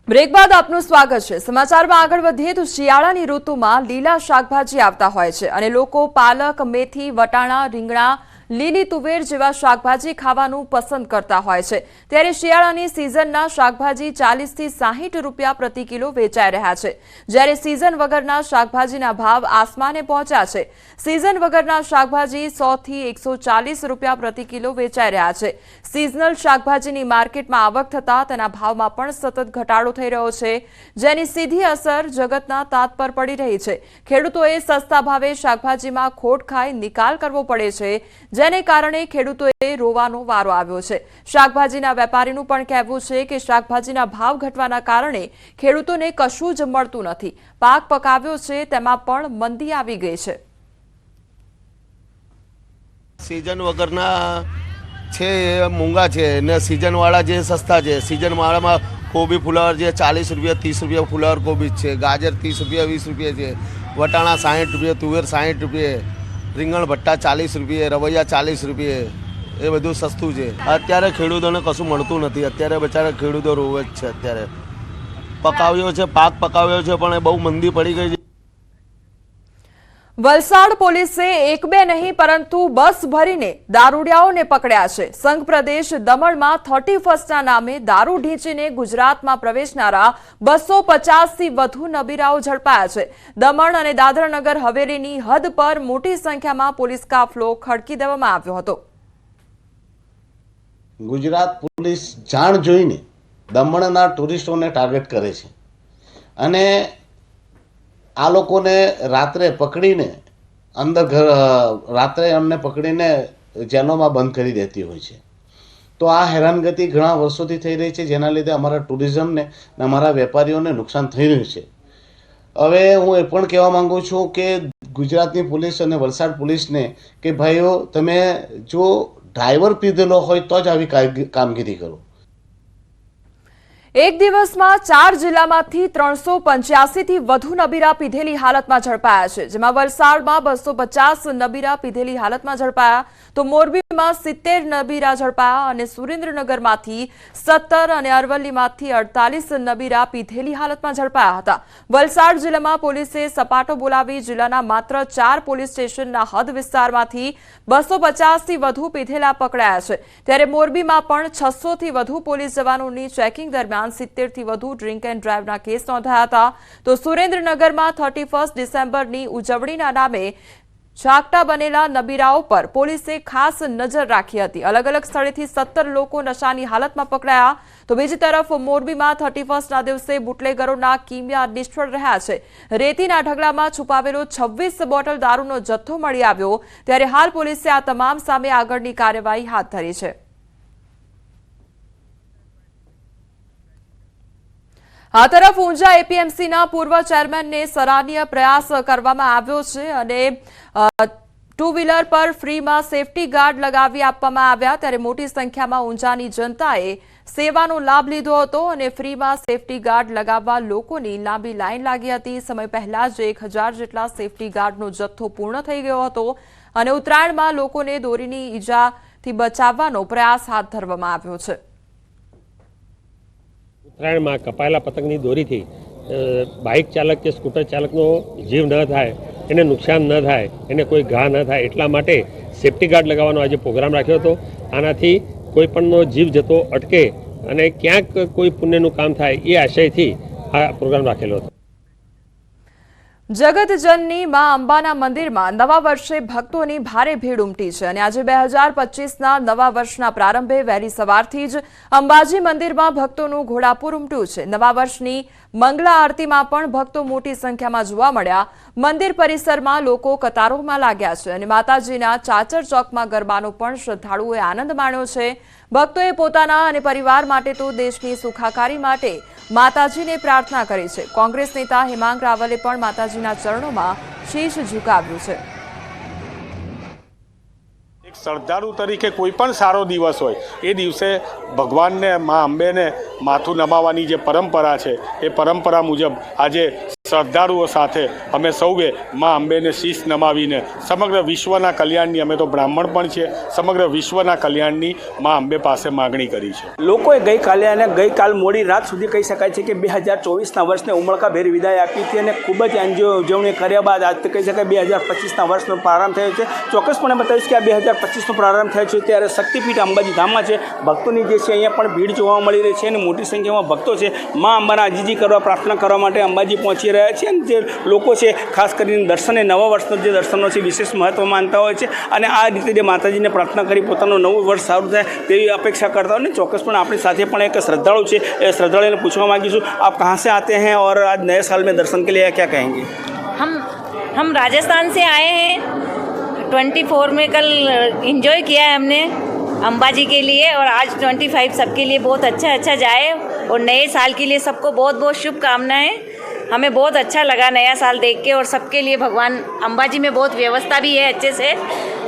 Break બાદ આપનું સ્વાગત છે। સમાચારમાં આગળ વધીએ તો શિયાળાની ઋતુમાં લીલા શાકભાજી આવતા હોય છે અને લોકો પાલક, મેથી, વટાણા, રીંગણા, લીલી તુવેર જેવા શાકભાજી ખાવાનું પસંદ કરતા હોય છે। ત્યારે શિયાળાની સિઝનના શાકભાજી 40 થી 60 રૂપિયા પ્રતિ કિલો વેચાઈ રહ્યા છે, જ્યારે સિઝન વગરના શાકભાજીના ભાવ આસમાને પહોંચ્યા છે। સિઝન વગરના શાકભાજી 100 થી 140 રૂપિયા પ્રતિ કિલો વેચાઈ રહ્યા છે। સિઝનલ શાકભાજીની માર્કેટમાં આવક થતા તેના ભાવમાં પણ સતત ઘટાડો થઈ રહ્યો છે, જેની સીધી અસર જગતના તાત પર પડી રહી છે। ખેડૂતોએ સસ્તા ભાવે શાકભાજીમાં ખોટ ખાઈ નિકાલ કરવો પડે છે, જેને કારણે ખેડૂતોએ રોવાનો વારો આવ્યો છે। શાકભાજીના વેપારીનું પણ કહેવું છે કે શાકભાજીના ભાવ ઘટવાના કારણે ખેડૂતોને કશું જ મળતું નથી। પાક પકાવ્યો છે તેમાં પણ મંદી આવી ગઈ છે। सीजन वगरना छे मूंगा छे ने सीजन वाला जे सस्ता छे। सीजन वाला में कोबी फुलावर जे 40 रुपया 30 रुपया फुलावर कोबी छे, गाजर 30 रुपया 20 रुपया छे, वटाणा 60 रुपया, तुवेर 60 रुपये, રીંગણ ભટ્ટા 40 રૂપિયે, રવૈયા 40 રૂપિયે, એ બધું સસ્તું છે। અત્યારે ખેડૂતોને કશું મળતું નથી। અત્યારે બચારા ખેડૂતો રોવે જ છે। અત્યારે પકાવ્યો છે, પાક પકાવ્યો છે, પણ એ બહુ મંદી પડી ગઈ છે। વલસાડ પોલીસે એક બે નહીં પરંતુ બસ ભરીને દારૂડિયાઓને પકડ્યા છે। સંઘ પ્રદેશ દમણમાં 31ના નામે દારૂ ઢીંચીને ગુજરાતમાં પ્રવેશનારા 250 થી વધુ નબીરાઓ ઝડપાયા છે। દમણ અને દાદરાનગર હવેલીની હદ પર મોટી સંખ્યામાં પોલીસ કાફલો ખડકી દેવામાં આવ્યો હતો। ગુજરાત પોલીસ જાણ જોઈને દમણના ટુરિસ્ટોને ટાર્ગેટ કરે છે અને આ લોકોને રાત્રે પકડીને રાત્રે અમને પકડીને જેલોમાં બંધ કરી દેતી હોય છે। તો આ હેરાનગતિ ઘણા વર્ષોથી થઈ રહી છે, જેના લીધે અમારા ટુરિઝમને અને અમારા વેપારીઓને નુકસાન થઈ રહ્યું છે। હવે હું એ પણ કહેવા માંગુ છું કે ગુજરાતની પોલીસ અને વલસાડ પોલીસને કે ભાઈઓ, તમે જો ડ્રાઈવર પીધેલો હોય તો જ આવી કામગીરી કરો। એક દિવસમાં 4 જિલ્લામાંથી 385 થી વધુ નબીરા પીધેલી હાલતમાં ઝડપાયા છે, જેમાં વલસાડમાં 250 નબીરા પીધેલી હાલતમાં ઝડપાયા, તો મોરબીમાં 70 નબીરા ઝડપાયા અને સુરેન્દ્રનગરમાંથી 17 અને અરવલ્લીમાંથી 48 નબીરા પીધેલી હાલતમાં ઝડપાયા હતા। વલસાડ જિલ્લામાં પોલીસે સપાટો બોલાવી જિલ્લાના માત્ર 4 પોલીસ સ્ટેશનના હદ વિસ્તારમાંથી 250 થી વધુ પીધેલા પકડાયા છે, ત્યારે મોરબીમાં પણ 600 થી વધુ પોલીસ જવાનોની ચેકિંગ દરમિયાન 70 થી વધુ ડ્રિંક એન્ડ ડ્રાઈવના કેસ નોંધાયા હતા। તો સુરેન્દ્રનગરમાં 31 ડિસેમ્બરની ઉજવણીના નામે ચાકટા બનેલા નબીરાઓ પર પોલીસે ખાસ નજર રાખી હતી। અલગ અલગ સ્થળેથી 17 લોકો નશાની હાલતમાં પકડાયા, તો બીજી તરફ મોરબીમાં 31ના દિવસે બુટલેગરોના કિમિયા નિષ્ફળ રહ્યા છે। રેતીના ઢગલામાં છુપાવેલો 26 બોટલ દારૂનો જથ્થો મળી આવ્યો, ત્યારે હાલ પોલીસે આ તમામ સામે આગળની કાર્યવાહી હાથ ધરી છે। આ તરફ ઊંઝા એપીએમસીના પૂર્વ ચેરમેનને સરાહનીય પ્રયાસ કરવામાં આવ્યો છે અને 2 વ્હીલર પર ફ્રીમાં સેફટી ગાર્ડ લગાવી આપવામાં આવ્યા, ત્યારે મોટી સંખ્યામાં ઊંઝાની જનતાએ સેવાનો લાભ લીધો હતો અને ફ્રીમાં સેફટી ગાર્ડ લગાવવા લોકોની લાંબી લાઈન લાગી હતી। સમય પહેલા જ 1000 જેટલા સેફટી ગાર્ડનો જથ્થો પૂર્ણ થઈ ગયો હતો અને ઉત્તરાયણમાં લોકોને દોરીની ઈજાથી બચાવવાનો પ્રયાસ હાથ ધરવામાં આવ્યો છે। ઉત્તરાયણમાં કપાયેલા પતંગની દોરીથી બાઇક ચાલક કે સ્કૂટર ચાલકનો જીવ ન થાય, એને નુકસાન ન થાય, એને કોઈ ઘા ન થાય, એટલા માટે સેફટી ગાર્ડ લગાવવાનો આજે પ્રોગ્રામ રાખ્યો હતો। આનાથી કોઈ પણનો જીવ જતો અટકે અને ક્યાંક કોઈ પુણ્યનું કામ થાય, એ આશયથી આ પ્રોગ્રામ રાખેલો હતો। જગતજનની માં અંબાના મંદિરમાં નવા વર્ષે ભક્તોની ભારે ભીડ ઉમટી છે અને આજે 2025ના નવા વર્ષના પ્રારંભે વહેલી સવારથી જ અંબાજી મંદિરમાં ભક્તોનું ઘોડાપુર ઉમટ્યું છે। નવા વર્ષની મંગળા આરતીમાં પણ ભક્તો મોટી સંખ્યામાં જોવા મળ્યા। મંદિર પરિસરમાં લોકો કતારોમાં લાગ્યા છે અને માતાજીના ચાચર ચોકમાં ગરબાનો પણ શ્રદ્ધાળુઓએ આનંદ માણ્યો છે। ભક્તોએ પોતાના અને પરિવાર માટે તો દેશની સુખાકારી માટે માતાજીને પ્રાર્થના કરી છે। કોંગ્રેસ નેતા હેમાંગ રાવલે પણ માતાજીના ચરણોમાં શીશ ઝુકાવ્યું છે। એક શ્રદ્ધાળુ તરીકે કોઈ પણ સારો દિવસ હોય એ દિવસે ભગવાનને, મા અંબેને માથું નમાવવાની જે પરંપરા છે, એ પરંપરા મુજબ આજે શ્રદ્ધાળુઓ સાથે અમે સૌએ મા અંબેને શીશ નમાવીને સમગ્ર વિશ્વના કલ્યાણની, અમે તો બ્રાહ્મણ પણ છીએ, સમગ્ર વિશ્વના કલ્યાણની મા અંબે પાસે માગણી કરી છે. લોકોએ ગઈકાલે અને ગઈકાલ મોડી રાત સુધી કહી શકાય છે કે 2024ના વર્ષને ઉમળકાભેર વિદાય આપી હતી અને ખૂબ જ એન્જોય ઉજવણી કર્યા બાદ આજ કહી શકાય 2025ના વર્ષનો પ્રારંભ થયો છે. ચોક્કસપણે બતાવીશ કે આ 2025નો પ્રારંભ થયો છે ત્યારે શક્તિપીઠ અંબાજી ધામમાં છે. ભક્તોની જે છે અહીંયા પણ ભીડ જોવા મળી રહી છે અને મોટી સંખ્યામાં ભક્તો છે મા અંબાના અજીજી કરવા, પ્રાર્થના કરવા માટે અંબાજી પહોંચી રહ્યા છે. અને જે લોકો છે ખાસ કરીને દર્શને નવા વર્ષનો જે દર્શનો છે વિશેષ મહત્ત્વ માનતા હોય છે અને આ રીતે જે માતાજીને પ્રાર્થના કરી પોતાનું નવું વર્ષ સારું થાય તેવી અપેક્ષા करता हूँ. ચોક્કસપણે આપણી સાથે પણ એક શ્રદ્ધાળુ છે, એ શ્રદ્ધાળુને પૂછવા માંગીશું આપ कहाँ से आते हैं और आज नए साल में दर्शन के लिए क्या कहेंगे? हम राजस्थान से आए हैं. 24 में कल एंजॉय किया है हमने अंबाजी के लिए और आज 25 सबके लिए बहुत अच्छा जाए और नए साल के लिए सबको बहुत बहुत शुभकामनाएं. हमें बहुत अच्छा लगा नया साल देख के और सबके लिए भगवान अंबाजी में बहुत व्यवस्था भी है अच्छे से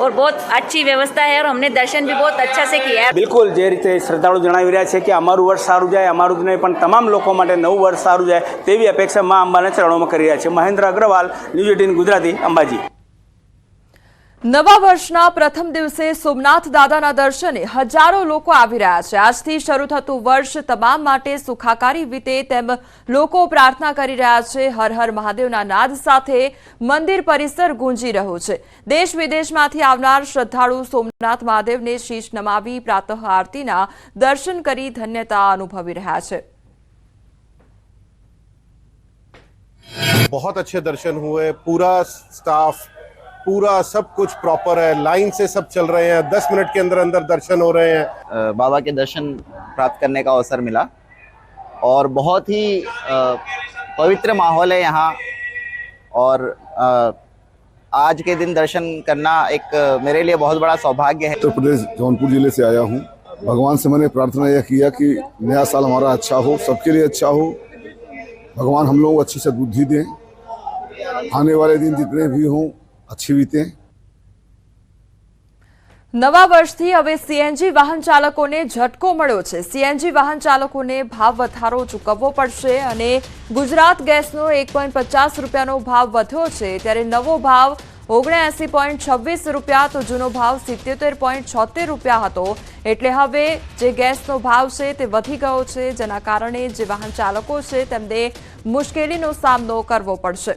और बहुत अच्छी व्यवस्था है और हमने दर्शन भी बहुत अच्छा से किया है. બિલકુલ જે રીતે શ્રદ્ધાળુ જણાવી રહ્યા છે કે અમારું વર્ષ સારું જાય, અમારું જ નહીં પણ તમામ લોકો માટે નવું વર્ષ સારું જાય તેવી અપેક્ષા મા અંબાના ચરણોમાં કરી રહ્યા છે. મહેન્દ્ર અગ્રવાલ, ન્યૂઝ 18 ગુજરાતી, અંબાજી. નવા વર્ષના પ્રથમ દિવસે સોમનાથ દાદાના દર્શને હજારો લોકો આવી રહ્યા છે. આજથી શરૂ થતું વર્ષ તમામ માટે સુખાકારી વીતે તેમ લોકો પ્રાર્થના કરી રહ્યા છે. હર હર મહાદેવના નાદ સાથે મંદિર પરિસર ગુંજી રહ્યો છે. દેશ વિદેશમાંથી આવનાર શ્રદ્ધાળુ સોમનાથ મહાદેવને શીશ નમાવી પ્રાતઃ આરતીના દર્શન કરી ધન્યતા અનુભવી રહ્યા છે. बहुत अच्छे दर्शन हुए, पूरा स्टाफ, पूरा सब कुछ प्रॉपर है, लाइन से सब चल रहे हैं, 10 मिनट के अंदर अंदर दर्शन हो रहे हैं. बाबा के दर्शन प्राप्त करने का अवसर मिला और बहुत ही पवित्र माहौल है यहाँ और आज के दिन दर्शन करना एक मेरे लिए बहुत बड़ा सौभाग्य है. उत्तर प्रदेश जौनपुर जिले से आया हूँ. भगवान से मैंने प्रार्थना यह किया कि नया साल हमारा अच्छा हो, सबके लिए अच्छा हो. भगवान हम लोगों को अच्छी सद्बुद्धि दें, आने वाले दिन जितने भी हों अच्छी बीते. નવા વર્ષથી હવે સીએનજી વાહન ચાલકોને ઝટકો મળ્યો છે. સીએનજી વાહન ચાલકોને ભાવ વધારો ચૂકવવો પડશે અને ગુજરાત ગેસનો 1.50 રૂપિયાનો ભાવ વધ્યો છે ત્યારે નવો ભાવ 79.26 રૂપિયા તો જૂનો ભાવ 77.76 રૂપિયા હતો. એટલે હવે જે ગેસનો ભાવ છે તે વધી ગયો છે જેના કારણે જે વાહન ચાલકો છે તેમને મુશ્કેલીનો સામનો કરવો પડશે.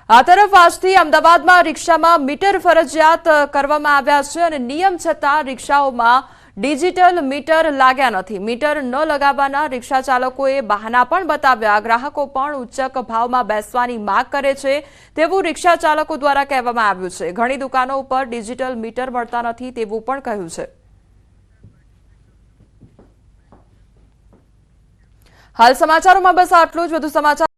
આ તરફ આજથી અમદાવાદમાં રિક્ષામાં મીટર ફરજિયાત કરવામાં આવ્યા છે અને નિયમ છતાં રિક્ષાઓમાં ડિજિટલ મીટર લાગ્યા નથી. મીટર ન લગાવવાના રિક્ષા ચાલકોએ બહાના પણ બતાવ્યા. ગ્રાહકો પણ ઉચ્ચક ભાવમાં બેસવાની માંગ કરે છે તેવું રિક્ષા ચાલકો દ્વારા કહેવામાં આવ્યું છે. ઘણી દુકાનો ઉપર ડિજિટલ મીટર મળતા નથી તેવું પણ કહ્યું છે. હાલ સમાચારોમાં બસ આટલું જ. વધુ સમાચાર